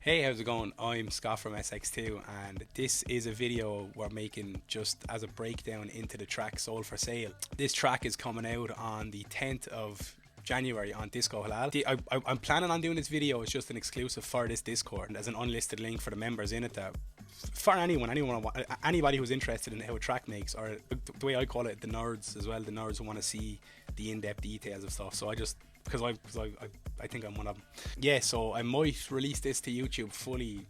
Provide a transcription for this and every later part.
Hey, how's it going? I'm Scott from SX2, and this is a video we're making just as a breakdown into the track Soul for Sale. This track is coming out on the 10th of January on Disco Halal. I'm planning on doing this video as just an exclusive for this Discord, as an unlisted link for the members in it, that for anybody who's interested in how a track makes, or the way I call it, the nerds as well, the nerds who want to see the in-depth details of stuff. So I think I'm one of them. Yeah, so I might release this to YouTube fully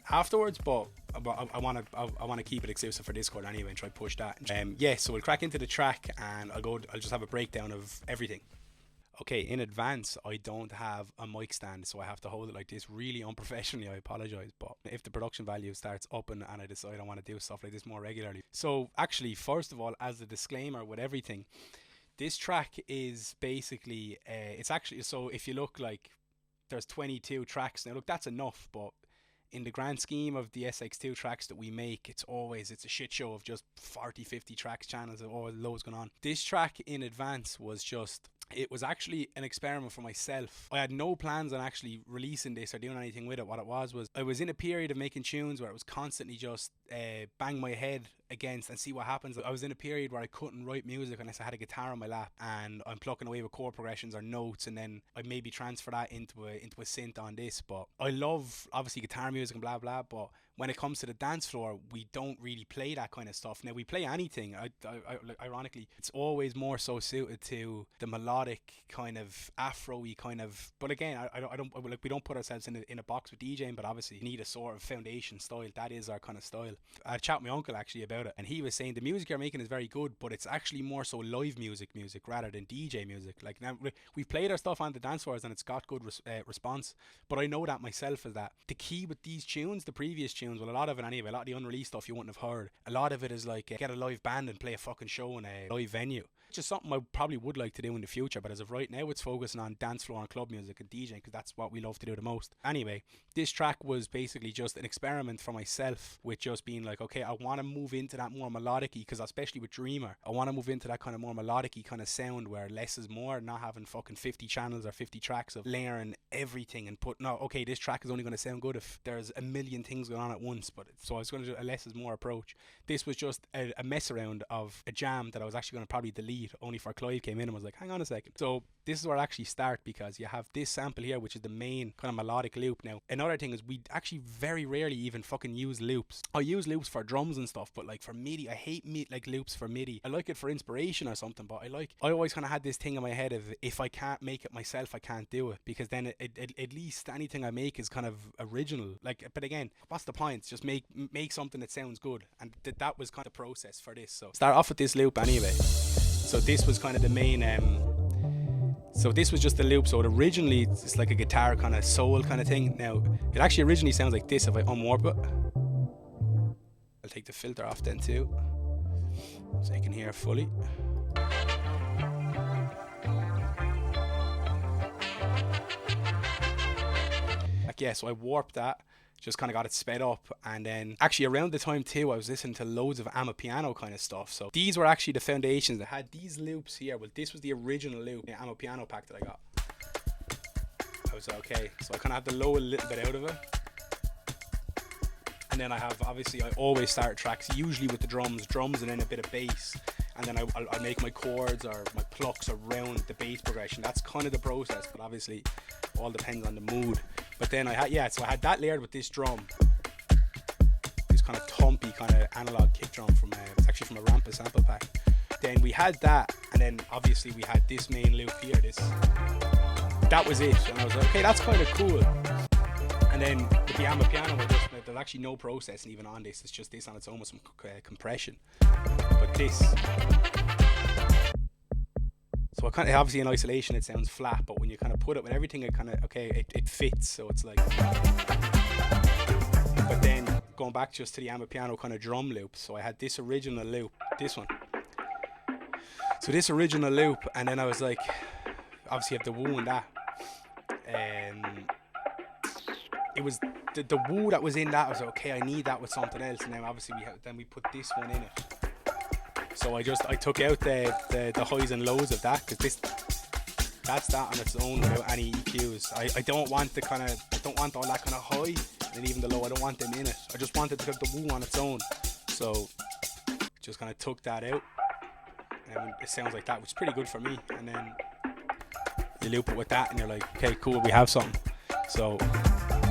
afterwards, but I want to keep it exclusive for Discord anyway and try to push that. Yeah, so we'll crack into the track and I'll just have a breakdown of everything. Okay, in advance, I don't have a mic stand, so I have to hold it like this really unprofessionally. I apologize, but if the production value starts up and I decide I want to do stuff like this more regularly. So actually, first of all, as a disclaimer with everything, this track is basically, it's actually, so if you look, like, there's 22 tracks. Now look, that's enough, but in the grand scheme of the SX2 tracks that we make, it's a shit show of just 40-50 tracks channels, always loads going on. This track in advance was just, it was actually an experiment for myself. I had no plans on actually releasing this or doing anything with it. What it was I was in a period of making tunes where it was constantly just bang my head against and see what happens. I was in a period where I couldn't write music unless I had a guitar on my lap and I'm plucking away with chord progressions or notes, and then I maybe transfer that into a synth on this. But I love obviously guitar music and blah blah, but when it comes to the dance floor, we don't really play that kind of stuff. Now we play anything. Ironically, it's always more so suited to the melodic kind of Afro-y kind of. But again, we don't put ourselves in a box with DJing. But obviously, you need a sort of foundation style. That is our kind of style. I chat with my uncle actually about it, and he was saying the music you're making is very good, but it's actually more so live music rather than DJ music. Like, now we've played our stuff on the dance floors and it's got good response. But I know that myself is that the key with these tunes, the previous tunes. Well, a lot of it anyway, a lot of the unreleased stuff you wouldn't have heard. A lot of it is like get a live band and play a fucking show in a live venue. Which is something I probably would like to do in the future, but as of right now, it's focusing on dance floor and club music and DJing, because that's what we love to do the most. Anyway, this track was basically just an experiment for myself with just being like, okay, I want to move into that more melodic-y, because especially with Dreamer, I want to move into that kind of more melodic-y kind of sound where less is more, not having fucking 50 channels or 50 tracks of layering everything and okay, this track is only going to sound good if there's a million things going on at once. But so I was going to do a less is more approach. This was just a mess around of a jam that I was actually going to probably delete, only for Clive came in and was like, hang on a second. So this is where I actually start, because you have this sample here, which is the main kind of melodic loop. Now another thing is we actually very rarely even fucking use loops. I use loops for drums and stuff, but like for MIDI, I hate like loops for MIDI. I like it for inspiration or something, but I always kind of had this thing in my head of, if I can't make it myself, I can't do it, because then at least anything I make is kind of original. Like, but again, what's the point? Just make something that sounds good, and that was kind of the process for this. So start off with this loop anyway. So this was kind of the main, so this was just the loop. So originally it's like a guitar kind of soul kind of thing. Now it actually originally sounds like this if I unwarp it. I'll take the filter off then too, so you can hear it fully. Like, yeah, so I warped that, just kind of got it sped up, and then actually around the time too I was listening to loads of Amapiano kind of stuff. So these were actually the foundations that had these loops here. Well, this was the original loop, the Amapiano pack that I got. I was okay, so I kind of had to lower a little bit out of it, and then I have, obviously I always start tracks usually with the drums and then a bit of bass, and then I'll make my chords or my plucks around the bass progression. That's kind of the process, but obviously all depends on the mood. But then I had that layered with this drum, this kind of thumpy kind of analog kick drum from it's actually from a Rampa sample pack. Then we had that, and then obviously we had this main loop here. That was it, and I was like, okay, that's kind of cool. And then with the Amapiano, there's actually no processing even on this. It's just this on its own with some compression. But this, so I kind of, obviously in isolation it sounds flat, but when you kind of put it with everything, it kind of, okay, it fits. So it's like, but then going back just to the Amapiano kind of drum loop. So I had this original loop, this one. So this original loop, and then I was like, obviously you have the woo and that. It was the woo that was in that. I was like, okay, I need that with something else. And then obviously we put this one in it. So I took out the highs and lows of that, because That's that on its own without any EQs. I don't want the kind of, I don't want all that kind of high and even the low. I don't want them in it. I just wanted to get the woo on its own. So just kind of took that out, and it sounds like that, which is pretty good for me. And then you loop it with that, and you're like, okay, cool, we have something. So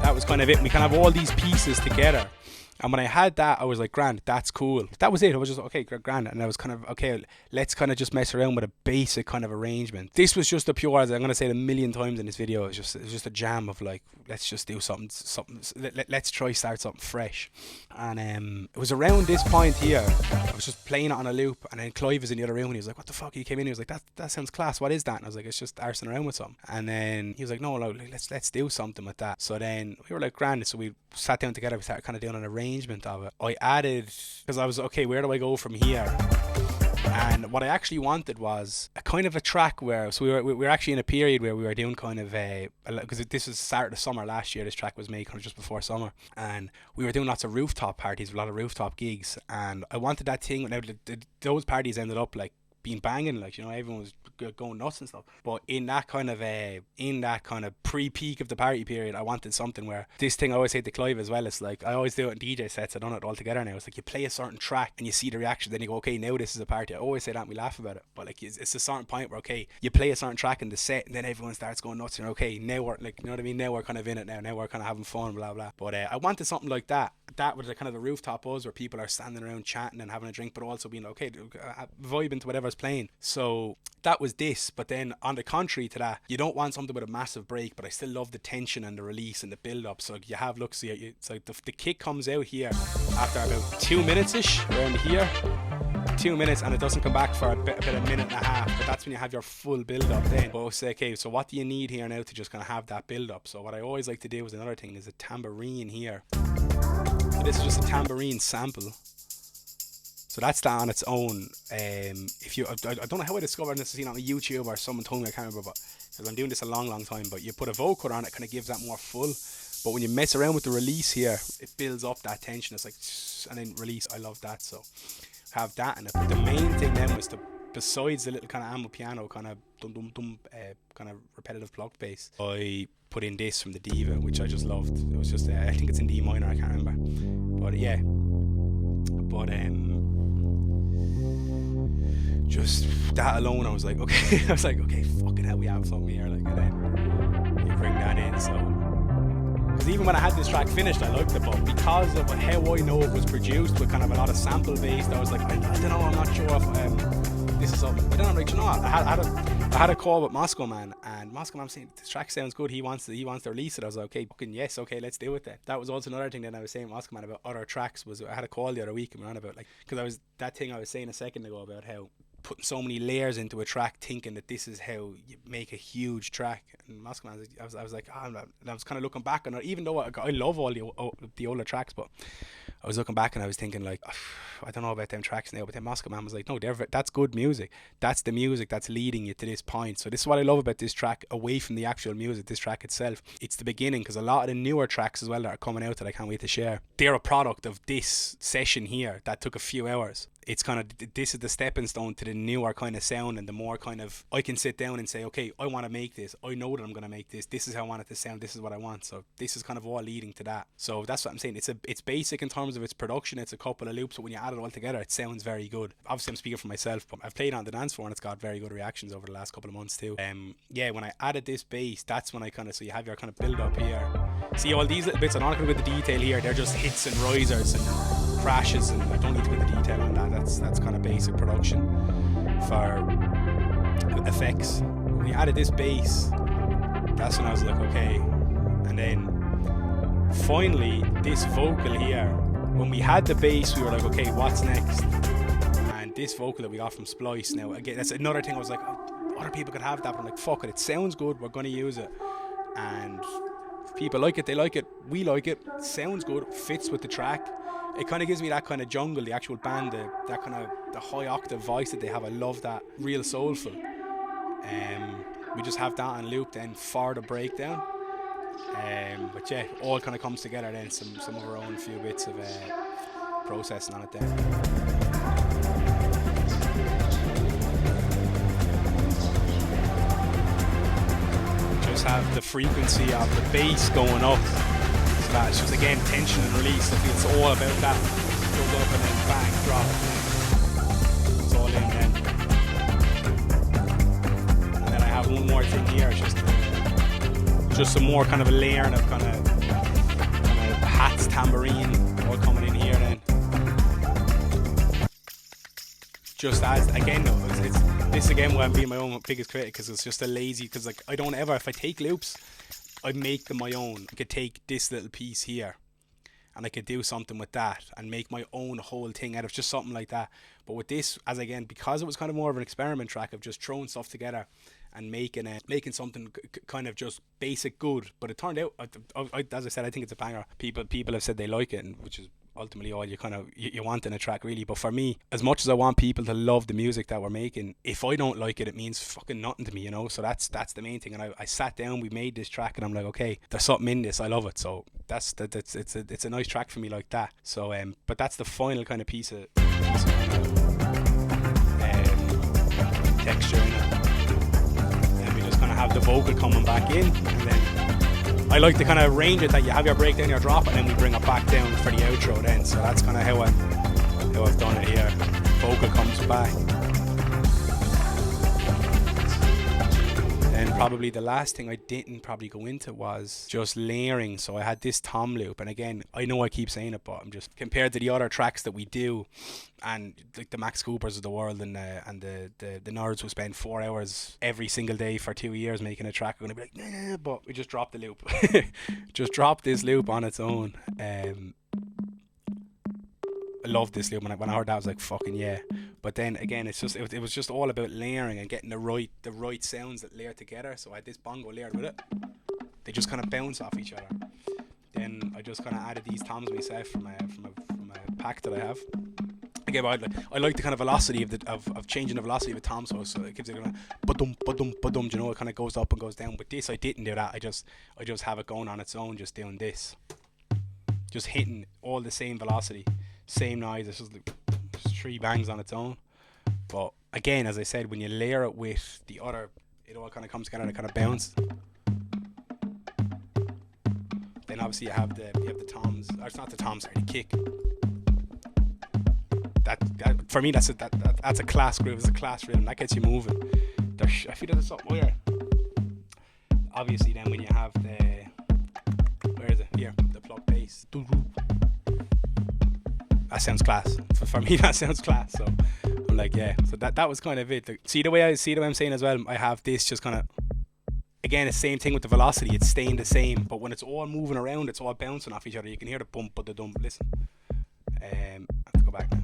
that was kind of it. We kind of have all these pieces together. And when I had that, I was like, grand, that's cool. That was it. I was just, okay, grand. And I was kind of, okay, let's kind of just mess around with a basic kind of arrangement. This was just a pure, as I'm going to say it a million times in this video, it was just a jam of like, let's just do something, let's try start something fresh. And it was around this point here, I was just playing it on a loop, and then Clive was in the other room, and he was like, what the fuck? He came in, he was like, that sounds class, what is that? And I was like, it's just arsing around with something. And then he was like, no, let's do something with that. So then we were like, grand. So we sat down together, we started kind of doing an arrangement of it. I added, because I was, okay, where do I go from here? And what I actually wanted was a kind of a track where, so we were actually in a period where we were doing kind of because this was the start of the summer last year, this track was made kind of just before summer, and we were doing lots of rooftop parties, a lot of rooftop gigs, and I wanted that thing. Now those parties ended up like being banging, like, you know, everyone was going nuts and stuff, but in that kind of pre-peak of the party period, I wanted something where this thing I always say to Clive as well, it's like, I always do it in DJ sets, I done it all together now, it's like you play a certain track and you see the reaction, then you go, okay, now this is a party. I always say that and we laugh about it, but like it's a certain point where, okay, you play a certain track in the set and then everyone starts going nuts, and okay, now we're like, you know what I mean, now we're kind of in it, now we're kind of having fun, blah blah. But I wanted something like that was the kind of the rooftop buzz where people are standing around chatting and having a drink, but also being okay, vibing to whatever's playing. So that was this. But then on the contrary to that, you don't want something with a massive break, but I still love the tension and the release and the build up. So you have, look, so it's like the kick comes out here after about 2 minutes ish, around here, 2 minutes, and it doesn't come back for about a minute and a half, but that's when you have your full build up then. But say, okay, so what do you need here now to just kind of have that build up? So what I always like to do is another thing is a tambourine here. So this is just a tambourine sample. So that's that on its own. If you, I don't know how I discovered this, on YouTube or someone told me, I can't remember, but because I'm doing this a long time. But you put a vocoder on it, kind of gives that more full. But when you mess around with the release here, it builds up that tension. It's like, and then release. I love that. So have that, and the main thing then was to, besides the little kind of ammo piano, kind of dum dum dum, kind of repetitive plucked bass, I put in this from the Diva, which I just loved. It was just, I think it's in D minor, I can't remember, but yeah. But just that alone, I was like, okay, fucking hell, we have something here, like, and then you bring that in. So, because even when I had this track finished, I liked it, but because of how I know it was produced with kind of a lot of sample based, I was like, I don't know, I'm not sure if this is something. But then I'm like, you know what, I had a call with Moscow Man, and Moscow Man was saying, this track sounds good, he wants to release it. I was like, okay, fucking yes, okay, let's do it then. That was also another thing that I was saying to Moscow Man about other tracks, was I had a call the other week and we were on about, like, because that thing I was saying a second ago about how putting so many layers into a track, thinking that this is how you make a huge track. And Moscow Man, I was like, oh, and I was kind of looking back on it, even though I love all the older tracks, but I was looking back and I was thinking, like, I don't know about them tracks now. But then Moscow Man was like, no, that's good music. That's the music that's leading you to this point. So this is what I love about this track, away from the actual music, this track itself. It's the beginning, because a lot of the newer tracks as well that are coming out that I can't wait to share, they're a product of this session here that took a few hours. It's kind of, this is the stepping stone to the newer kind of sound, and the more kind of, I can sit down and say, okay, I want to make this, I know that I'm going to make this is how I want it to sound, this is what I want. So this is kind of all leading to that. So that's what I'm saying, it's basic in terms of its production, it's a couple of loops, but when you add it all together, it sounds very good. Obviously I'm speaking for myself, but I've played on the dance floor and it's got very good reactions over the last couple of months too. Yeah, when I added this bass, that's when I kind of, so you have your kind of build up here. See all these little bits, I'm not going to go into the detail here, they're just hits and risers and crashes, and I don't need to go into detail on that. That's kind of basic production for effects. When you added this bass, that's when I was like, okay. And then finally this vocal here, when we had the bass, we were like, okay, what's next? And this vocal that we got from Splice, now again, that's another thing I was like, oh, other people could have that, but I'm like, fuck it sounds good, we're gonna use it. And if people like it, they like it, we like it, sounds good, fits with the track. It kind of gives me that kind of jungle, the actual band, that kind of the high octave voice that they have. I love that, real soulful. We just have that on loop then for the breakdown. But yeah, all kind of comes together then, some of our own few bits of processing on it then. have the frequency of the bass going up. So that's just again tension and release. I think it's all about that. Goes up and then bang, drop. It's all in then. And then I have one more thing here. It's just some more kind of a layering of kind of hats, tambourine, all coming in here then. Just as again though, it's this again where I'm being my own biggest critic, because it's just a lazy, because like I don't ever, if I take loops, I make them my own. I could take this little piece here and I could do something with that and make my own whole thing out of just something like that. But with this, as again, because it was kind of more of an experiment track of just throwing stuff together and making something kind of just basic good, but it turned out, as I said, I think it's a banger. People have said they like it, and which is ultimately all you kind of you want in a track really. But for me, as much as I want people to love the music that we're making, if I don't like it, it means fucking nothing to me, you know. So that's the main thing. And I sat down, we made this track, and I'm like, okay, there's something in this, I love it. So it's a nice track for me like that. So but that's the final kind of piece of texture in it. Kind of have the vocal coming back in, and then I like to kind of arrange it that you have your breakdown, your drop, and then we bring it back down for the outro then. So that's kind of how I've done it here. Vocal comes back. Then probably the last thing I didn't probably go into was just layering. So I had this tom loop, and again, I know I keep saying it, but I'm just, compared to the other tracks that we do, and like the Max Coopers of the world and the nerds who spend 4 hours every single day for 2 years making a track, are going to be like, nah, but we just dropped the loop. Just dropped this loop on its own. I love this loop. When I heard that, I was like, fucking yeah. But then again, it was just all about layering and getting the right sounds that layer together. So I had this bongo layered with it. They just kind of bounce off each other. Then I just kind of added these toms myself from a pack that I have. Again, I like the kind of velocity of changing the velocity of a tom, so it gives it a ba-dum, ba-dum, ba-dum, you know, it kind of goes up and goes down. But this, I didn't do that. I just have it going on its own, just doing this, just hitting all the same velocity, same noise. It's just 3 bangs on its own. But again, as I said, when you layer it with the other, it all kind of comes together and it kind of bounces. Then obviously you have the toms, or it's not the toms, sorry, the kick. That for me, that's a class groove. It's a class rhythm that gets you moving. I feel there's something weird. Obviously, then when you have where is it? Here, the plug bass. That sounds class. For me, that sounds class. So I'm like, yeah. So that was kind of it. See the way I'm saying as well. I have this just kind of, again, the same thing with the velocity. It's staying the same, but when it's all moving around, it's all bouncing off each other. You can hear the bump, but the dump. Listen. I have to go back now.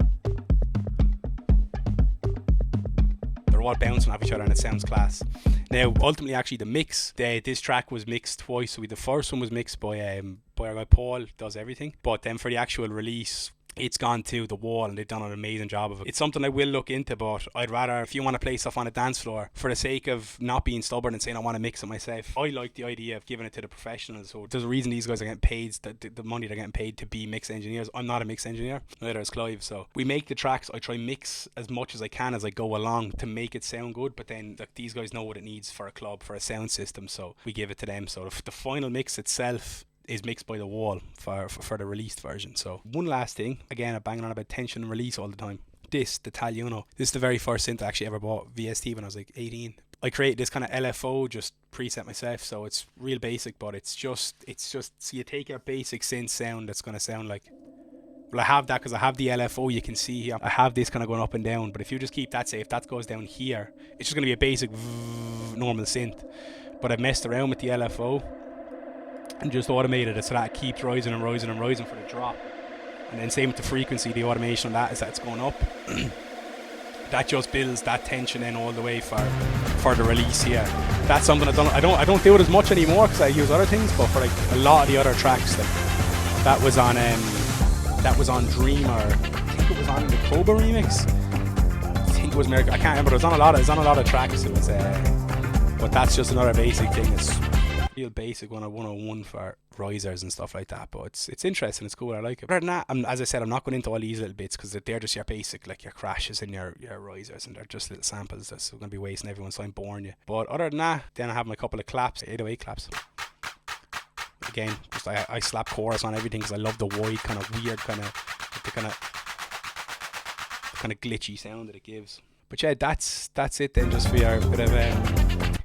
They're all bouncing off each other and it sounds class. Now, ultimately, actually, the mix, this track was mixed twice. So the first one was mixed by Paul, does everything. But then for the actual release, it's gone to The Wall, and they've done an amazing job of it. It's something I will look into, but I'd rather, if you want to play stuff on a dance floor, for the sake of not being stubborn and saying I want to mix it myself, I like the idea of giving it to the professionals. So there's a reason these guys are getting paid, the money they're getting paid to be mix engineers. I'm not a mix engineer, neither is Clive. So we make the tracks, I try mix as much as I can as I go along to make it sound good, but then like, these guys know what it needs for a club, for a sound system, so we give it to them. So the final mix itself is mixed by The Wall for the released version. So one last thing, again, I'm banging on about tension and release all the time. The Tagliuno, this is the very first synth I actually ever bought VST when I was like 18. I created this kind of LFO just preset myself, so it's real basic, but it's just so you take your basic synth sound that's going to sound like, well, I have that because I have the LFO, you can see here I have this kind of going up and down, but if you just keep that, say if that goes down here, it's just going to be a basic normal synth. But I messed around with the LFO and just automated it so that it keeps rising and rising and rising for the drop. And then same with the frequency, the automation on that is that it's going up. That just builds that tension in all the way for the release here. That's something I don't do it as much anymore because I use other things, but for like a lot of the other tracks, like that was on Dreamer. I think it was on the Cobra remix. I think it was America. I can't remember. It was on a lot of tracks. It was but that's just another basic thing. It's real basic 101 for risers and stuff like that. But it's interesting, it's cool, I like it. Other than that, as I said, I'm not going into all these little bits because they're just your basic, like your crashes and your risers, and they're just little samples that's going to be wasting everyone's time boring you. But other than that, then I have my couple of claps, 808 claps. Again, just I slap chorus on everything because I love the wide kind of weird kind of the kind of glitchy sound that it gives. But yeah, that's it then, just for your bit of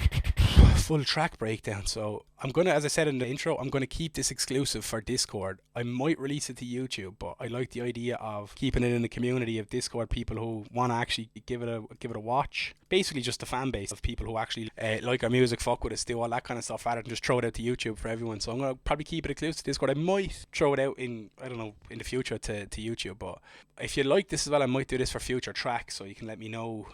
full track breakdown. So I'm gonna, as I said in the intro, I'm gonna keep this exclusive for Discord. I might release it to YouTube, but I like the idea of keeping it in the community of Discord people who want to actually give it a watch. Basically, just the fan base of people who actually like our music, fuck with us, do all that kind of stuff, rather than just throw it out to YouTube for everyone. So I'm gonna probably keep it exclusive to Discord. I might throw it out in, I don't know, in the future to YouTube. But if you like this as well, I might do this for future tracks. So you can let me know.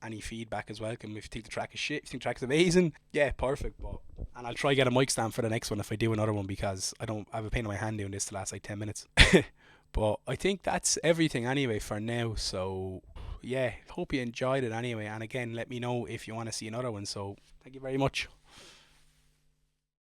Any feedback is welcome. If you think the track is shit, if you think the track is amazing, yeah, perfect. And I'll try get a mic stand for the next one if I do another one, because I have a pain in my hand doing this the last like 10 minutes. But I think that's everything anyway for now. So yeah, hope you enjoyed it anyway. And again, let me know if you want to see another one. So thank you very much.